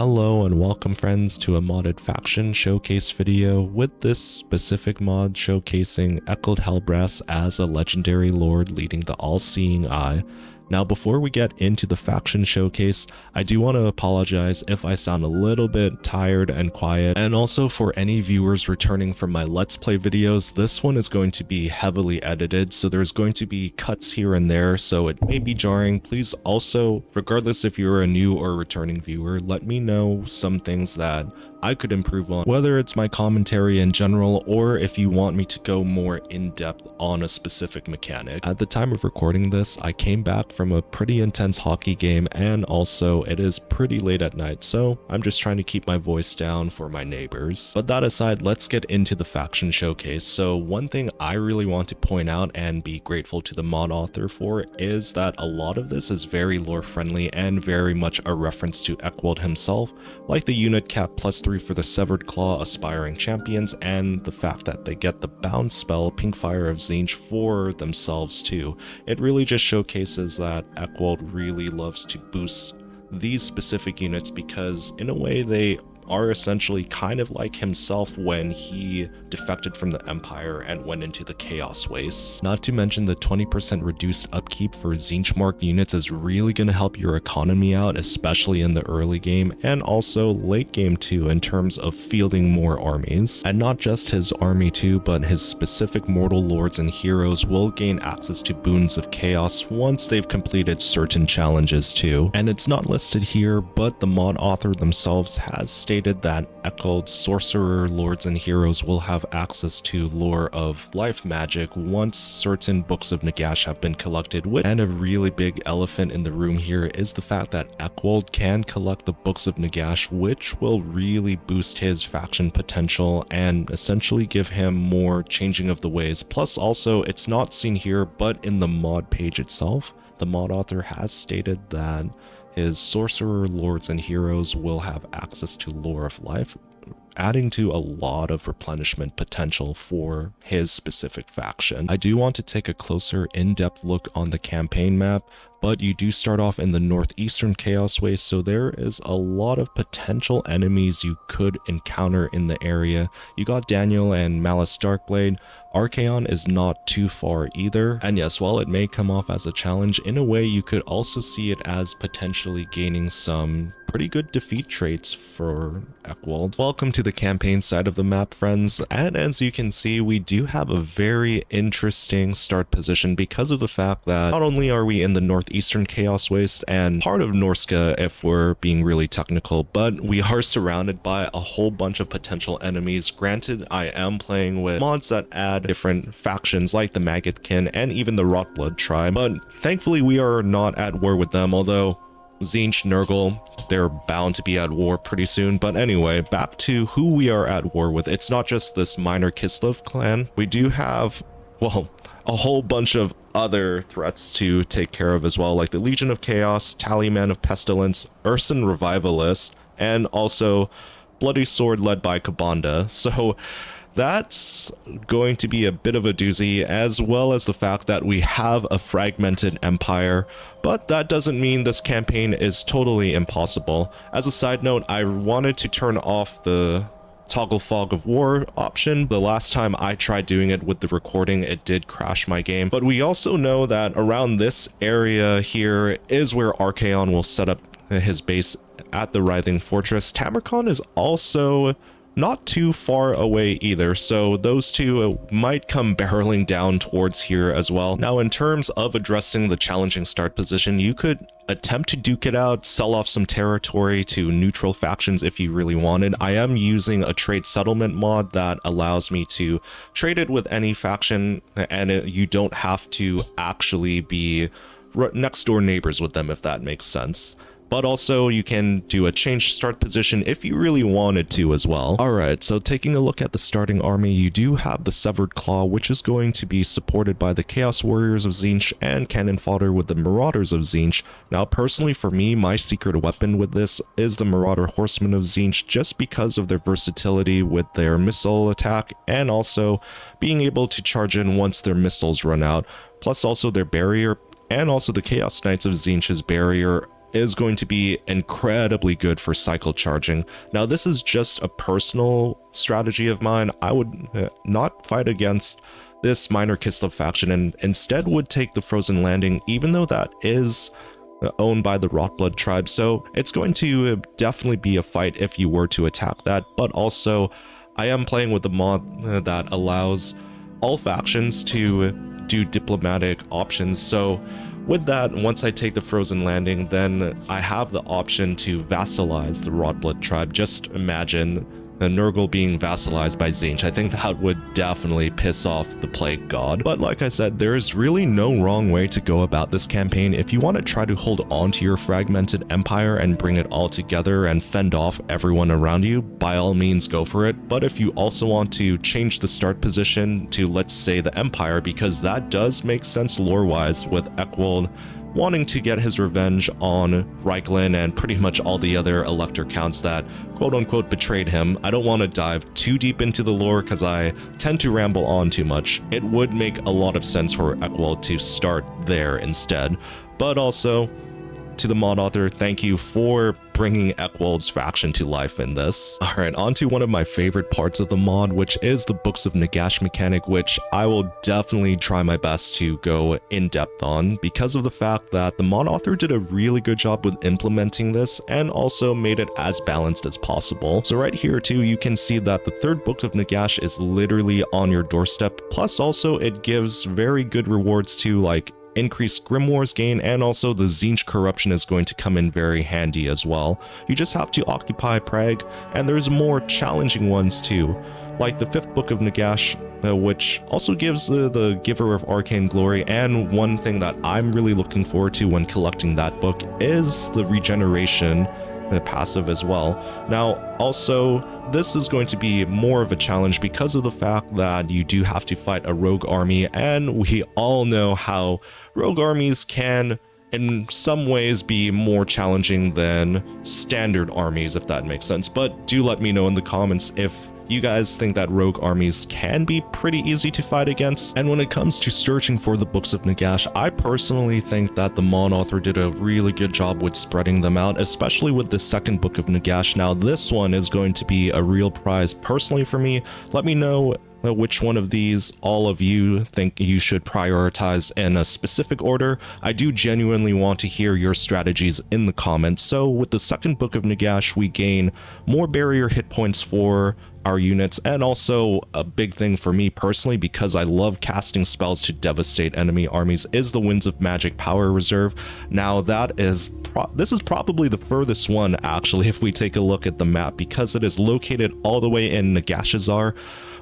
Hello and welcome friends to a modded faction showcase video with this specific mod showcasing Aekwold Hellbrass as a legendary lord leading the all-seeing eye. Now before we get into the faction showcase, I do want to apologize if I sound a little bit tired and quiet, and also for any viewers returning from my Let's Play videos, this one is going to be heavily edited, so there's going to be cuts here and there, so it may be jarring. Please also, regardless if you're a new or returning viewer, let me know some things that I could improve on, whether it's my commentary in general or if you want me to go more in depth on a specific mechanic. At the time of recording this, I came back from a pretty intense hockey game, and also it is pretty late at night, so I'm just trying to keep my voice down for my neighbors. But that aside, let's get into the faction showcase. So one thing I really want to point out and be grateful to the mod author for is that a lot of this is very lore friendly and very much a reference to Aekwold himself, like the unit cap +3 for the Severed Claw aspiring champions, and the fact that they get the bound spell Pink Fire of Tzeentch for themselves too. It really just showcases that Aekwold really loves to boost these specific units because in a way they are essentially kind of like himself when he defected from the Empire and went into the Chaos Wastes. Not to mention the 20% reduced upkeep for Tzeentch marked units is really going to help your economy out, especially in the early game and also late game too, in terms of fielding more armies. And not just his army too, but his specific mortal lords and heroes will gain access to Boons of Chaos once they've completed certain challenges too. And it's not listed here, but the mod author themselves has stated that Aekwold's sorcerer lords and heroes will have access to lore of life magic once certain Books of Nagash have been collected with. And a really big elephant in the room here is the fact that Aekwold can collect the Books of Nagash, which will really boost his faction potential and essentially give him more changing of the ways. Plus also, it's not seen here, but in the mod page itself, the mod author has stated that his sorcerer lords and heroes will have access to lore of life, adding to a lot of replenishment potential for his specific faction. I do want to take a closer in-depth look on the campaign map, but you do start off in the northeastern Chaos Waste, so there is a lot of potential enemies you could encounter in the area. You got Daniel and Malice Darkblade. Archaon is not too far either, and yes, while it may come off as a challenge, in a way you could also see it as potentially gaining some pretty good defeat traits for Aekwold. Welcome to the campaign side of the map, friends, and as you can see, we do have a very interesting start position because of the fact that not only are we in the northeastern Chaos Waste and part of Norska if we're being really technical, but we are surrounded by a whole bunch of potential enemies. Granted, I am playing with mods that add different factions like the Maggotkin and even the Rotblood tribe, but thankfully we are not at war with them, although Tzeentch, Nurgle, they're bound to be at war pretty soon. But anyway, back to who we are at war with. It's not just this minor Kislev clan. We do have, well, a whole bunch of other threats to take care of as well, like the Legion of Chaos, Tallyman of Pestilence, Urson Revivalist, and also Bloody Sword led by Kabanda. So that's going to be a bit of a doozy, as well as the fact that we have a fragmented empire, but that doesn't mean this campaign is totally impossible. As a side note, I wanted to turn off the toggle fog of war option. The last time I tried doing it with the recording, it did crash my game, but we also know that around this area here is where Archaon will set up his base at the Writhing Fortress. Tamarkon is also not too far away either, so those two might come barreling down towards here as well. Now, in terms of addressing the challenging start position, you could attempt to duke it out, sell off some territory to neutral factions if you really wanted. I am using a trade settlement mod that allows me to trade it with any faction, and you don't have to actually be next door neighbors with them, if that makes sense. But also you can do a change start position if you really wanted to as well. Alright, so taking a look at the starting army, you do have the Severed Claw, which is going to be supported by the Chaos Warriors of Tzeentch and cannon fodder with the Marauders of Tzeentch. Now personally for me, my secret weapon with this is the Marauder Horsemen of Tzeentch, just because of their versatility with their missile attack and also being able to charge in once their missiles run out, plus also their barrier, and also the Chaos Knights of Tzeentch's barrier is going to be incredibly good for cycle charging. Now, this is just a personal strategy of mine. I would not fight against this minor Kislev faction and instead would take the Frozen Landing, even though that is owned by the Rotblood tribe. So it's going to definitely be a fight if you were to attack that, but also I am playing with the mod that allows all factions to do diplomatic options. So with that, once I take the Frozen Landing, then I have the option to vassalize the Rotblood tribe. Just imagine the Nurgle being vassalized by Tzeentch. I think that would definitely piss off the Plague God. But like I said, there is really no wrong way to go about this campaign. If you want to try to hold on to your fragmented empire and bring it all together and fend off everyone around you, by all means go for it. But if you also want to change the start position to, let's say, the Empire, because that does make sense lore-wise with Aekwold wanting to get his revenge on Reiklin and pretty much all the other Elector counts that quote-unquote betrayed him. I don't want to dive too deep into the lore because I tend to ramble on too much. It would make a lot of sense for Aekwold to start there instead. But also, to the mod author, thank you for bringing Aekwold's faction to life in this. Alright, on to one of my favorite parts of the mod, which is the Books of Nagash mechanic, which I will definitely try my best to go in depth on because of the fact that the mod author did a really good job with implementing this and also made it as balanced as possible. So right here too, you can see that the third Book of Nagash is literally on your doorstep, plus also it gives very good rewards to like increased Grimoires gain, and also the Tzeentch corruption is going to come in very handy as well. You just have to occupy Prague, and there's more challenging ones too, like the fifth Book of Nagash, which also gives the Giver of Arcane Glory, and one thing that I'm really looking forward to when collecting that book is the regeneration passive as well. Now, also, this is going to be more of a challenge because of the fact that you do have to fight a rogue army, and we all know how rogue armies can in some ways be more challenging than standard armies, if that makes sense. But do let me know in the comments if you guys think that rogue armies can be pretty easy to fight against. And when it comes to searching for the Books of Nagash, I personally think that the mod author did a really good job with spreading them out, especially with the second Book of Nagash. Now, this one is going to be a real prize personally for me. Let me know which one of these all of you think you should prioritize in a specific order. I do genuinely want to hear your strategies in the comments. So with the second Book of Nagash, we gain more barrier hit points for our units, and also a big thing for me personally, because I love casting spells to devastate enemy armies, is the Winds of Magic power reserve. Now that is this is probably the furthest one actually if we take a look at the map, because it is located all the way in Nagashazar.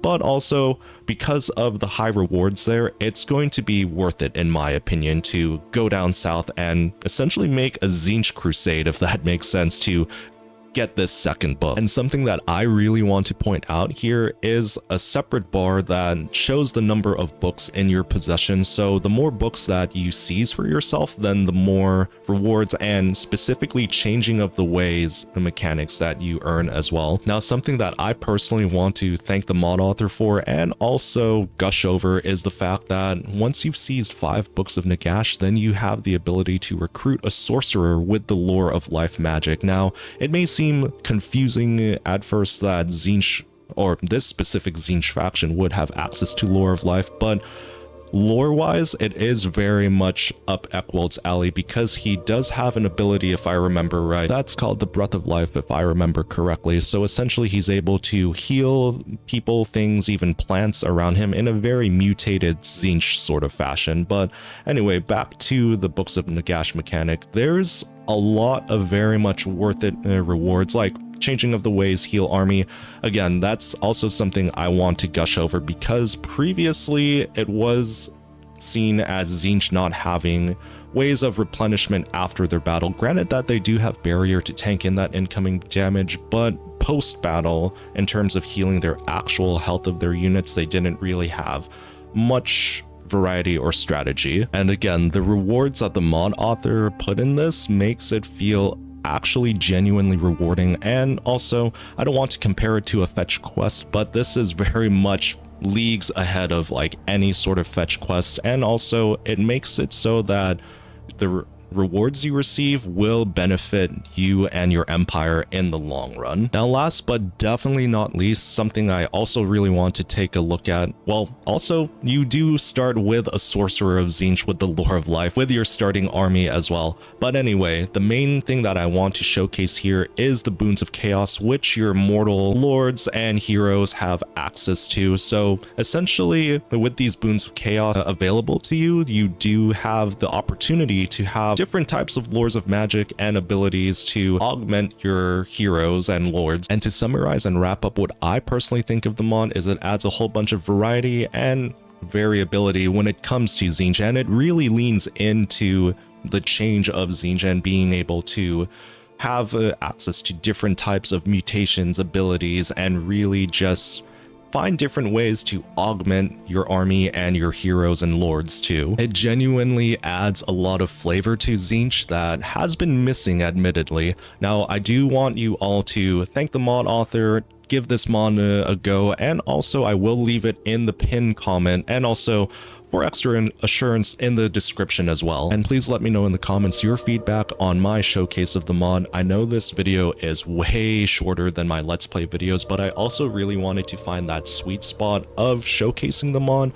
But also, because of the high rewards there, it's going to be worth it, in my opinion, to go down south and essentially make a Tzeentch crusade, if that makes sense, to get this second book. And something that I really want to point out here is a separate bar that shows the number of books in your possession. So the more books that you seize for yourself, then the more rewards and specifically changing of the ways and mechanics that you earn as well. Now, something that I personally want to thank the mod author for and also gush over is the fact that once you've seized 5 Books of Nagash, then you have the ability to recruit a sorcerer with the lore of life magic. Now, it may seem confusing at first that Tzeentch, or this specific Tzeentch faction, would have access to lore of life, but lore-wise, it is very much up Aekwold's alley, because he does have an ability, if I remember right, that's called the Breath of Life, if I remember correctly. So essentially, he's able to heal people, things, even plants around him in a very mutated Tzeentch sort of fashion. But anyway, back to the Books of Nagash mechanic. There's a lot of very much worth it rewards, like changing of the ways, heal army. Again, that's also something I want to gush over, because previously it was seen as Tzeentch not having ways of replenishment after their battle. Granted that they do have barrier to tank in that incoming damage, but post-battle, in terms of healing their actual health of their units, they didn't really have much variety or strategy. And again, the rewards that the mod author put in this makes it feel actually genuinely rewarding. And also, I don't want to compare it to a fetch quest, but this is very much leagues ahead of like any sort of fetch quest. And also, it makes it so that rewards you receive will benefit you and your empire in the long run. Now, last but definitely not least, something I also really want to take a look at, well, also, you do start with a sorcerer of Tzeentch with the Lore of Life with your starting army as well. But anyway, the main thing that I want to showcase here is the Boons of Chaos, which your mortal lords and heroes have access to. So essentially, with these Boons of Chaos available to you, you do have the opportunity to have different types of lores of magic and abilities to augment your heroes and lords. And to summarize and wrap up what I personally think of the mod is it adds a whole bunch of variety and variability when it comes to Tzeentch, and it really leans into the change of Tzeentch and being able to have access to different types of mutations, abilities, and really just find different ways to augment your army and your heroes and lords too. It genuinely adds a lot of flavor to Tzeentch that has been missing, admittedly. Now, I do want you all to thank the mod author, give this mod a go, and also I will leave it in the pinned comment and also for extra assurance in the description as well. And please let me know in the comments your feedback on my showcase of the mod. I know this video is way shorter than my Let's Play videos, but I also really wanted to find that sweet spot of showcasing the mod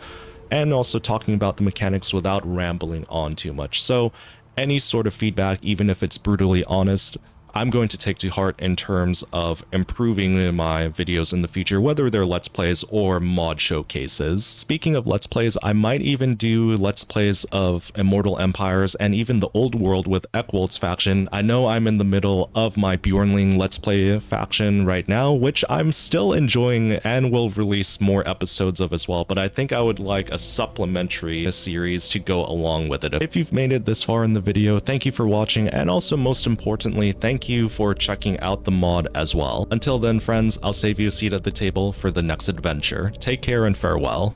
and also talking about the mechanics without rambling on too much. So any sort of feedback, even if it's brutally honest, I'm going to take to heart in terms of improving my videos in the future, whether they're Let's Plays or mod showcases. Speaking of Let's Plays, I might even do Let's Plays of Immortal Empires and even the Old World with Aekwold's faction. I know I'm in the middle of my Bjornling Let's Play faction right now, which I'm still enjoying and will release more episodes of as well, but I think I would like a supplementary series to go along with it. If you've made it this far in the video, thank you for watching, and also most importantly, thank you for checking out the mod as well. Until then, friends, I'll save you a seat at the table for the next adventure. Take care and farewell.